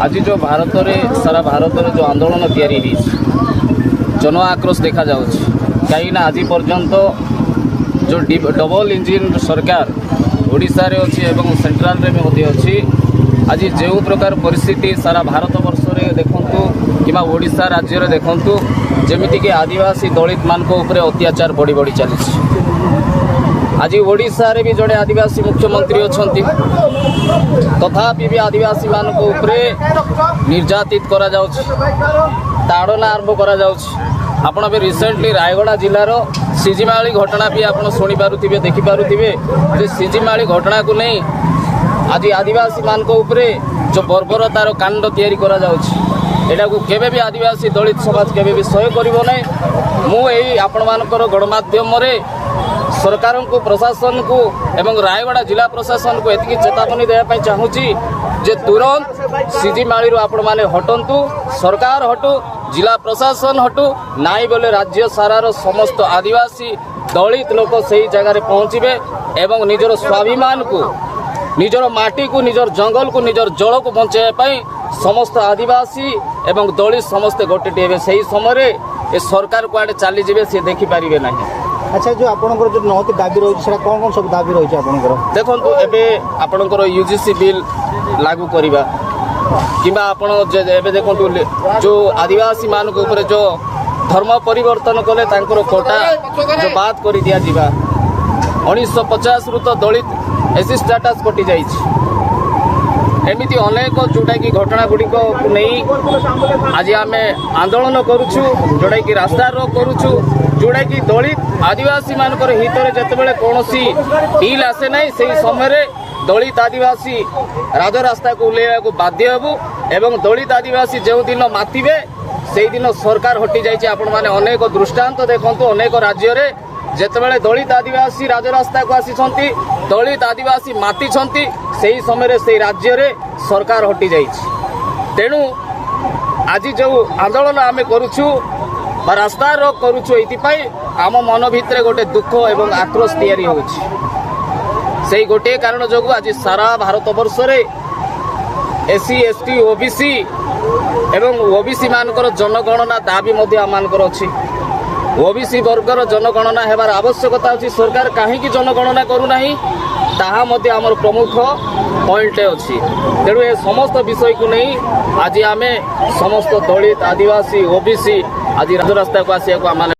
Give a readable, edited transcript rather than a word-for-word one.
आज जो भारत में सारा भारत में जो आंदोलन तैयारी जन आक्रोश देखा कहीं आज पर्यंत जो डबल इंजिन सरकार ओडिशा रे अच्छी एवं सेंट्रल रे भी अच्छी आज जो प्रकार परिस्थिति सारा भारत वर्ष में देखु कि ओडिशा राज्य में देखु जमीक आदिवासी दलित मान अत्याचार बढ़ी बढ़ी चली आज ओडिशा रे भी जड़े आदिवासी मुख्यमंत्री अच्छा तथापि भी आदिवासी मान निर्यातित करा ताड़ना आरंभ करा आपण भी रिसेंटली रायगड़ा जिलार सिजिमाली घटना भी आप शुणी पारुथिबे देखि पारुथिबे जे सिजिमाली घटना को नहीं आज आदिवासी मान जो बर्बरतार कांड तैयारी करा एटा को केबे भी आदिवासी दलित समाज केबे भी सहय करिवो नै मु एई आपण मानकर गणमाध्यम रे सरकार को प्रशासन को एवं रायगड़ा जिला प्रशासन को एतिकी चेतावनी देवाई चाहूँगी जे तुरंत सिजिमाली आपण माने हटंतु सरकार हटू जिला प्रशासन हटू नाई बोले राज्य सारार समस्त आदिवासी दलित लोक सही जगह पहुँचे एवं निजर स्वाभिमान को निजर माटी को निजर जंगल को निजर जल को बचाई समस्त आदिवासी एवं दलित समस्ते गोटे से समय ए सरकार कुआडे चली जाए सी देखिपारे ना। अच्छा जो आपनकर जो 9टी दाबी रही है कौन कौन सब दाबी रही है आपनकर देखो एवं आपणकर यूजीसी बिल लागू करवा किंबा आपण देखो जो आदिवासी मान जो धर्म परिवर्तन कले कोटा जो बात कर दिया 1950 रु तो दलित एससी स्टेटस कटि जाइए एमती अनेक जोटा कि घटना गुड़िक नहीं आज आम आंदोलन करुचु जोटा कि रास्ता रोक करुचु जोटा कि दलित आदिवासी मानकर हित में जितेबाला कौन डील आसे ना से समय दलित आदिवासी राजरास्ता को उल्लेख को बाध्य हेबू एवं दलित आदिवासी जो दिन मातिबे से दिन सरकार हटि जाइए आपण माने अनेक दृष्टांत देखंतु अनेक राज्य रे जेतेबेले दलित आदिवासी राजरास्ता को आसी दलित आदिवासी माति से समय से राज्य रे सरकार हटि जाइए तेणु आज जो आंदोलन आम करुचु रास्ता रोक करुचु एइतिपाई आम मन भितर गोटे दुख एवं आक्रोश तैयारी होछि से गोटे कारण जो आज सारा भारत वर्ष रे एससी एसटी ओबीसी एवं ओबीसी मानकर जनगणना दाबी आमर अच्छी ओबीसी वर्गर जनगणना हेबार आवश्यकता अच्छी सरकार कहीं जनगणना करूना ताहा मध्य आमर प्रमुख पॉइंट अच्छी तेणु ए समस्त विषय को नहीं आज आम समस्त दलित आदिवासी ओबीसी आज राजरास्ता को आसिया को आम